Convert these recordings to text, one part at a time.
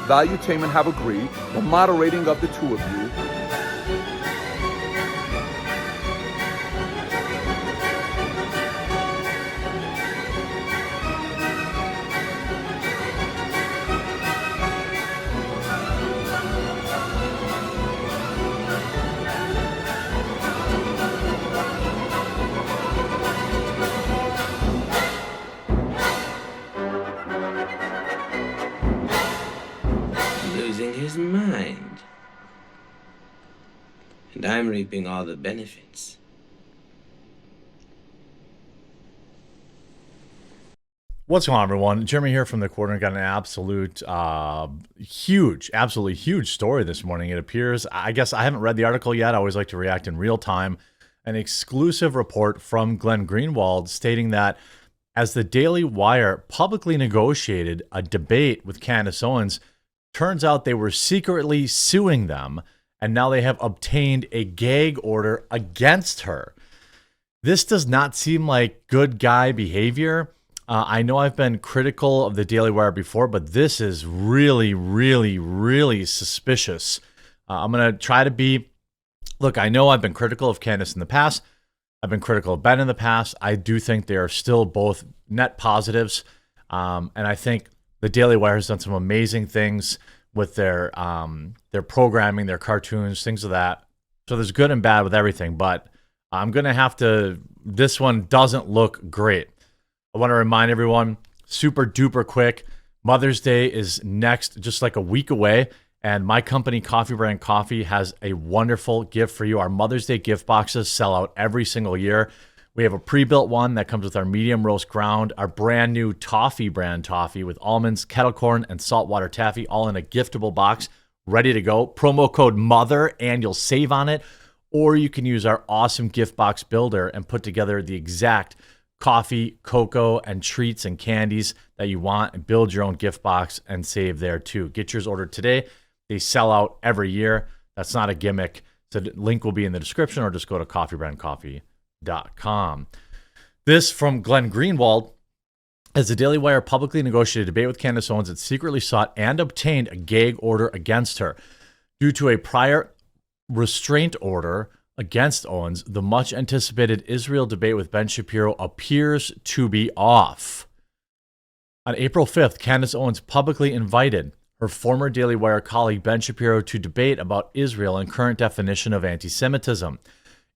Valuetainment have agreed, the moderating of the two of you, losing his mind. And I'm reaping all the benefits. What's going on, everyone? Jeremy here from the Quarter. Got an absolutely huge story this morning. It appears, I guess I haven't read the article yet. I always like to react in real time. An exclusive report from Glenn Greenwald stating that as the Daily Wire publicly negotiated a debate with Candace Owens, turns out they were secretly suing them, and now they have obtained a gag order against her. This does not seem like good guy behavior. I know I've been critical of the Daily Wire before, but this is really, really, really suspicious. I'm going to try to be... Look, I know I've been critical of Candace in the past. I've been critical of Ben in the past. I do think they are still both net positives. And I think the Daily Wire has done some amazing things with their programming, their cartoons, things of that. So there's good and bad with everything. But I'm going to have to... This one doesn't look great. I want to remind everyone, super duper quick, Mother's Day is next, just like a week away. And my company, Coffee Brand Coffee, has a wonderful gift for you. Our Mother's Day gift boxes sell out every single year. We have a pre-built one that comes with our medium roast ground, our brand new toffee brand toffee with almonds, kettle corn, and saltwater taffy, all in a giftable box, ready to go. Promo code MOTHER, and you'll save on it. Or you can use our awesome gift box builder and put together the exact coffee, cocoa, and treats and candies that you want, and build your own gift box and save there too. Get yours ordered today. They sell out every year. That's not a gimmick. So the link will be in the description, or just go to coffeebrandcoffee.com. This from Glenn Greenwald. As the Daily Wire publicly negotiated a debate with Candace Owens, it secretly sought and obtained a gag order against her. Due to a prior restraint order against Owens, the much-anticipated Israel debate with Ben Shapiro appears to be off. On April 5th, Candace Owens publicly invited her former Daily Wire colleague Ben Shapiro to debate about Israel and current definition of anti-Semitism.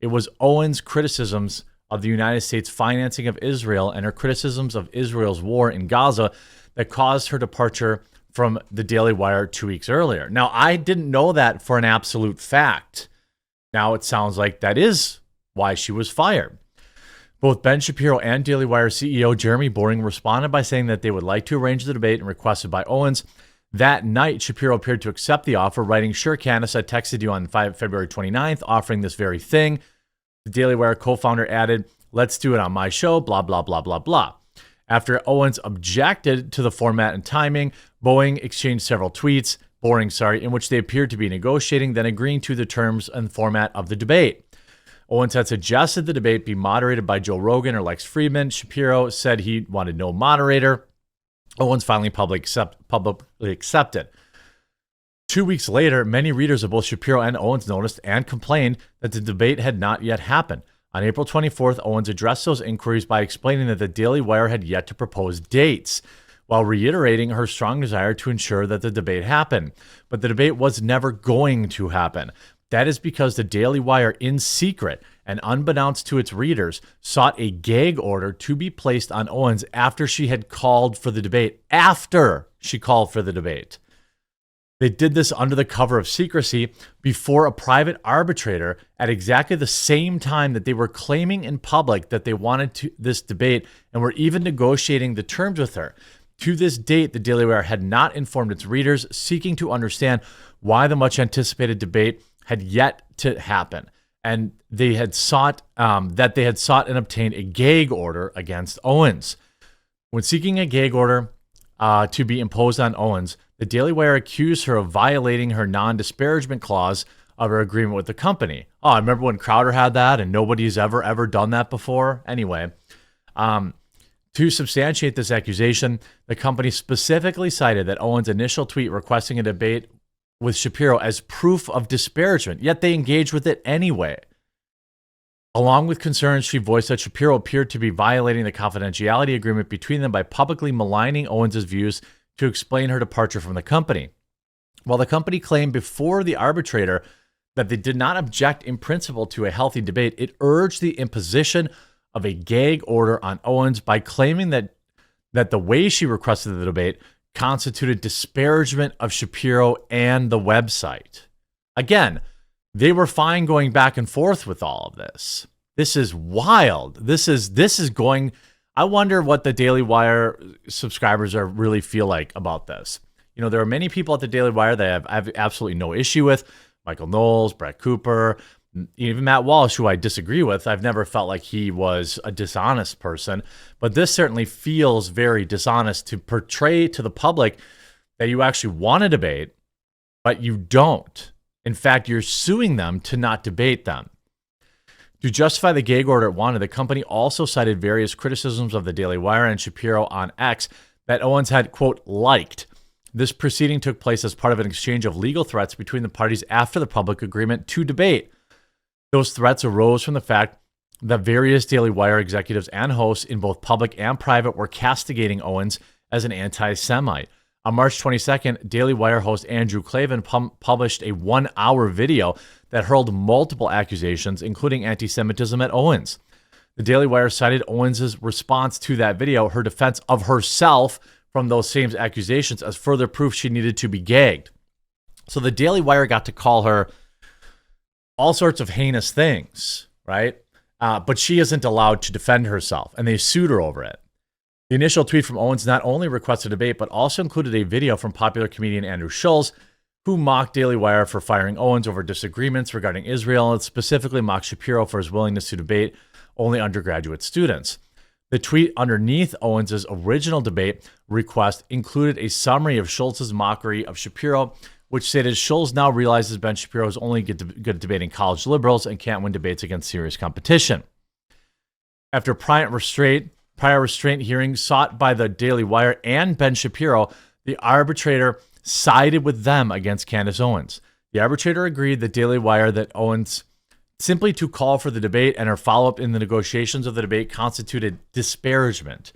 It was Owens' criticisms of the United States financing of Israel and her criticisms of Israel's war in Gaza that caused her departure from the Daily Wire 2 weeks earlier. Now, I didn't know that for an absolute fact. Now it sounds like that is why she was fired. Both Ben Shapiro and Daily Wire CEO Jeremy Boring responded by saying that they would like to arrange the debate and requested by Owens. That night, Shapiro appeared to accept the offer, writing, "Sure, Candace, I texted you on February 29th, offering this very thing." The Daily Wire co-founder added, "Let's do it on my show, blah, blah, blah, blah, blah." After Owens objected to the format and timing, Boring exchanged several tweets, in which they appeared to be negotiating, then agreeing to the terms and format of the debate. Owens had suggested the debate be moderated by Joe Rogan or Lex Friedman. Shapiro said he wanted no moderator. Owens finally publicly accepted. 2 weeks later, many readers of both Shapiro and Owens noticed and complained that the debate had not yet happened. On April 24th, Owens addressed those inquiries by explaining that the Daily Wire had yet to propose dates, while reiterating her strong desire to ensure that the debate happened. But the debate was never going to happen. That is because the Daily Wire, in secret and unbeknownst to its readers, sought a gag order to be placed on Owens after she had called for the debate. After she called for the debate. They did this under the cover of secrecy before a private arbitrator at exactly the same time that they were claiming in public that they wanted this debate and were even negotiating the terms with her. To this date, the Daily Wire had not informed its readers, seeking to understand why the much-anticipated debate had yet to happen, and they had sought and obtained a gag order against Owens. When seeking a gag order to be imposed on Owens, the Daily Wire accused her of violating her non-disparagement clause of her agreement with the company. Oh, I remember when Crowder had that, and nobody's ever done that before. Anyway, To substantiate this accusation, the company specifically cited that Owens' initial tweet requesting a debate with Shapiro as proof of disparagement, yet they engaged with it anyway. Along with concerns she voiced that Shapiro appeared to be violating the confidentiality agreement between them by publicly maligning Owens' views to explain her departure from the company. While the company claimed before the arbitrator that they did not object in principle to a healthy debate, it urged the imposition of a gag order on Owens by claiming that the way she requested the debate constituted disparagement of Shapiro and the website. Again, they were fine going back and forth with all of this. This is wild. This is going. I wonder what the Daily Wire subscribers are really feel like about this. You know, there are many people at the Daily Wire that I have absolutely no issue with. Michael Knowles, Brett Cooper, even Matt Walsh, who I disagree with. I've never felt like he was a dishonest person, but this certainly feels very dishonest to portray to the public that you actually want to debate, but you don't. In fact, you're suing them to not debate them. To justify the gag order it wanted, the company also cited various criticisms of the Daily Wire and Shapiro on X that Owens had, quote, liked. This proceeding took place as part of an exchange of legal threats between the parties after the public agreement to debate. Those threats arose from the fact that various Daily Wire executives and hosts in both public and private were castigating Owens as an anti-Semite. On March 22nd, Daily Wire host Andrew Klavan published a 1-hour video that hurled multiple accusations, including anti-Semitism at Owens. The Daily Wire cited Owens' response to that video, her defense of herself from those same accusations, as further proof she needed to be gagged. So the Daily Wire got to call her all sorts of heinous things, right? But she isn't allowed to defend herself, and they sued her over it. The initial tweet from Owens not only requested a debate, but also included a video from popular comedian Andrew Schulz, who mocked Daily Wire for firing Owens over disagreements regarding Israel, and specifically mocked Shapiro for his willingness to debate only undergraduate students. The tweet underneath Owens' original debate request included a summary of Schultz's mockery of Shapiro, which stated Schultz now realizes Ben Shapiro is only good at debating college liberals and can't win debates against serious competition. After prior restraint hearing sought by the Daily Wire and Ben Shapiro, the arbitrator sided with them against Candace Owens. The arbitrator agreed the Daily Wire that Owens simply to call for the debate and her follow-up in the negotiations of the debate constituted disparagement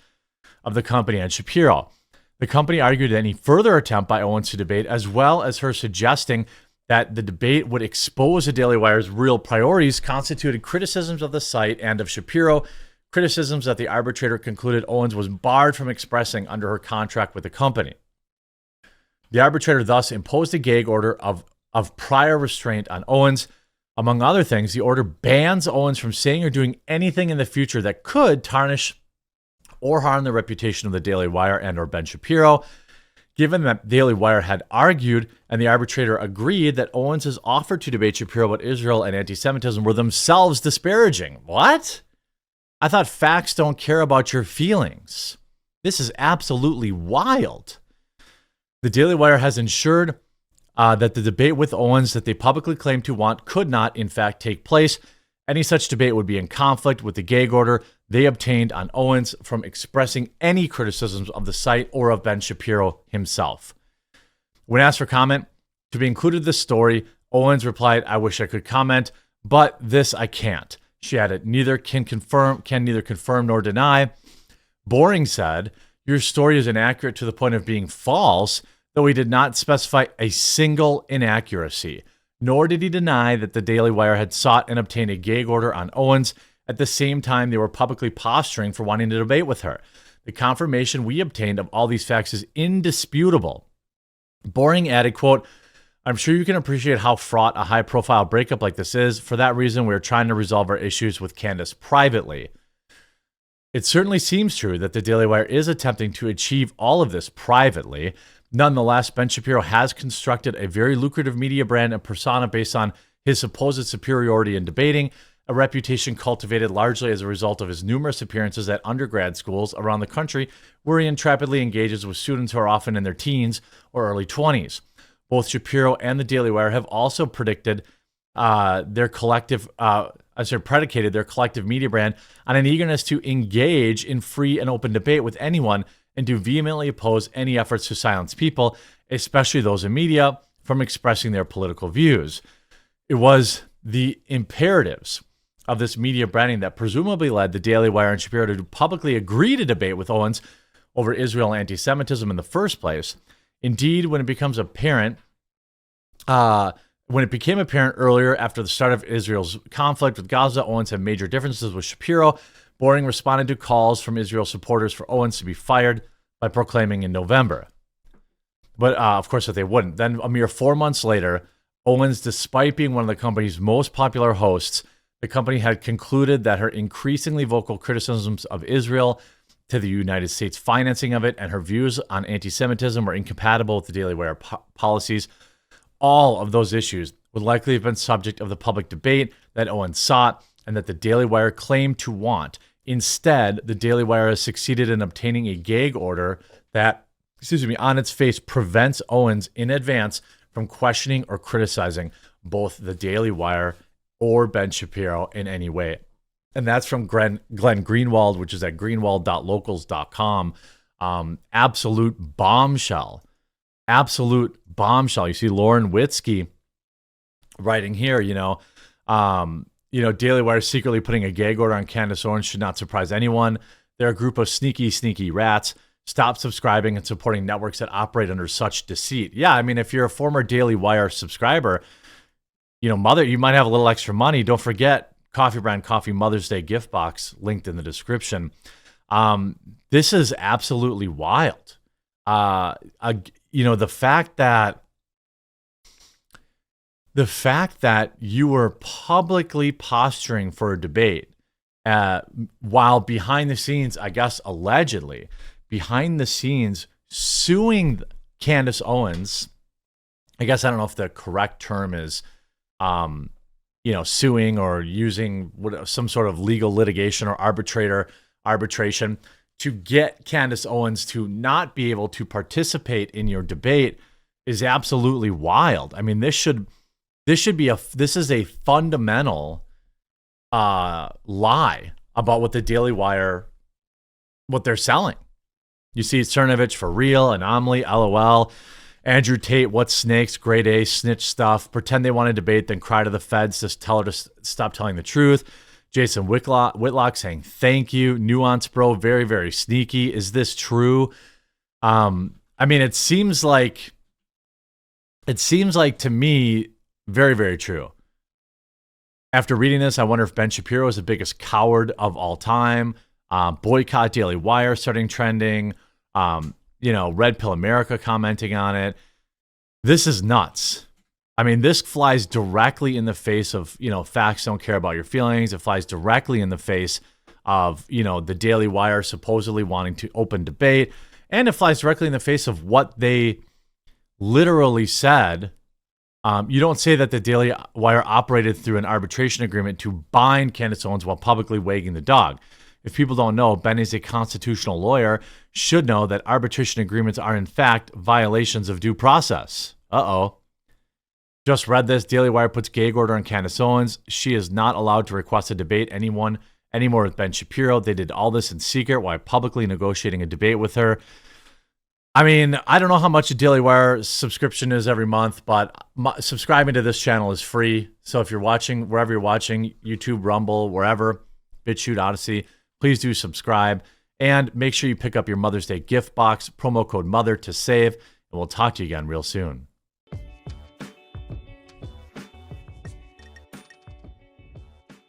of the company and Shapiro. The company argued that any further attempt by Owens to debate, as well as her suggesting that the debate would expose the Daily Wire's real priorities, constituted criticisms of the site and of Shapiro, criticisms that the arbitrator concluded Owens was barred from expressing under her contract with the company. The arbitrator thus imposed a gag order of prior restraint on Owens. Among other things, the order bans Owens from saying or doing anything in the future that could tarnish or harm the reputation of the Daily Wire and or Ben Shapiro. Given that Daily Wire had argued and the arbitrator agreed that Owens' offer to debate Shapiro about Israel and anti-Semitism were themselves disparaging. What? I thought facts don't care about your feelings. This is absolutely wild. The Daily Wire has ensured that the debate with Owens that they publicly claimed to want could not, in fact, take place. Any such debate would be in conflict with the gag order they obtained on Owens from expressing any criticisms of the site or of Ben Shapiro himself. When asked for comment to be included in this story, Owens replied, "I wish I could comment, but this I can't." She added, neither can neither confirm nor deny. Boring said, "Your story is inaccurate to the point of being false, though he did not specify a single inaccuracy, nor did he deny that the Daily Wire had sought and obtained a gag order on Owens. At the same time, they were publicly posturing for wanting to debate with her. The confirmation we obtained of all these facts is indisputable." Boring added, quote, "I'm sure you can appreciate how fraught a high-profile breakup like this is. For that reason, we are trying to resolve our issues with Candace privately." It certainly seems true that the Daily Wire is attempting to achieve all of this privately. Nonetheless, Ben Shapiro has constructed a very lucrative media brand and persona based on his supposed superiority in debating, a reputation cultivated largely as a result of his numerous appearances at undergrad schools around the country, where he intrepidly engages with students who are often in their teens or early 20s. Both Shapiro and the Daily Wire have also predicted their collective predicated their collective media brand on an eagerness to engage in free and open debate with anyone and to vehemently oppose any efforts to silence people, especially those in media, from expressing their political views. It was the imperatives of this media branding that presumably led the Daily Wire and Shapiro to publicly agree to debate with Owens over Israel anti-Semitism in the first place. Indeed, when it became apparent earlier after the start of Israel's conflict with Gaza, Owens had major differences with Shapiro. Boring responded to calls from Israel supporters for Owens to be fired by proclaiming in November. But of course, that they wouldn't. Then a mere 4 months later, Owens, despite being one of the company's most popular hosts, the company had concluded that her increasingly vocal criticisms of Israel to the United States financing of it and her views on anti-Semitism were incompatible with the Daily Wire policies. All of those issues would likely have been subject of the public debate that Owens sought and that the Daily Wire claimed to want. Instead, the Daily Wire has succeeded in obtaining a gag order that, on its face, prevents Owens in advance from questioning or criticizing both the Daily Wire or Ben Shapiro in any way. And that's from Glenn Greenwald, which is at greenwald.locals.com. Absolute bombshell. Absolute bombshell. You see Lauren Witzke writing here, Daily Wire secretly putting a gag order on Candace Owens should not surprise anyone. They're a group of sneaky rats. Stop subscribing and supporting networks that operate under such deceit. Yeah, I mean, if you're a former Daily Wire subscriber, you might have a little extra money. Don't forget Coffee Brand Coffee Mother's Day gift box linked in the description. This is absolutely wild. The fact that you were publicly posturing for a debate, while behind the scenes, I guess allegedly, behind the scenes suing Candace Owens. I guess I don't know if the correct term is, suing or using some sort of legal litigation or arbitration to get Candace Owens to not be able to participate in your debate is absolutely wild. I mean, this is a fundamental lie about what the Daily Wire, what they're selling. You see Cernovich for real, Anomaly, LOL, Andrew Tate, what's snakes, grade A, snitch stuff, pretend they want to debate, then cry to the feds, just tell her to stop telling the truth. Jason Whitlock saying thank you. Nuance bro, very, very sneaky. Is this true? It seems like to me, very, very true. After reading this, I wonder if Ben Shapiro is the biggest coward of all time. Boycott Daily Wire starting trending. Red Pill America commenting on it. This is nuts. I mean, this flies directly in the face of, facts don't care about your feelings. It flies directly in the face of, the Daily Wire supposedly wanting to open debate. And it flies directly in the face of what they literally said. You don't say that the Daily Wire operated through an arbitration agreement to bind Candace Owens while publicly wagging the dog. If people don't know, Ben is a constitutional lawyer, should know that arbitration agreements are in fact violations of due process. Uh-oh. Just read this. Daily Wire puts gag order on Candace Owens. She is not allowed to request a debate anymore with Ben Shapiro. They did all this in secret while publicly negotiating a debate with her. I mean, I don't know how much a Daily Wire subscription is every month, but subscribing to this channel is free. So if you're watching, wherever you're watching, YouTube, Rumble, wherever, BitChute, Odyssey, please do subscribe. And make sure you pick up your Mother's Day gift box, promo code MOTHER to save. And we'll talk to you again real soon.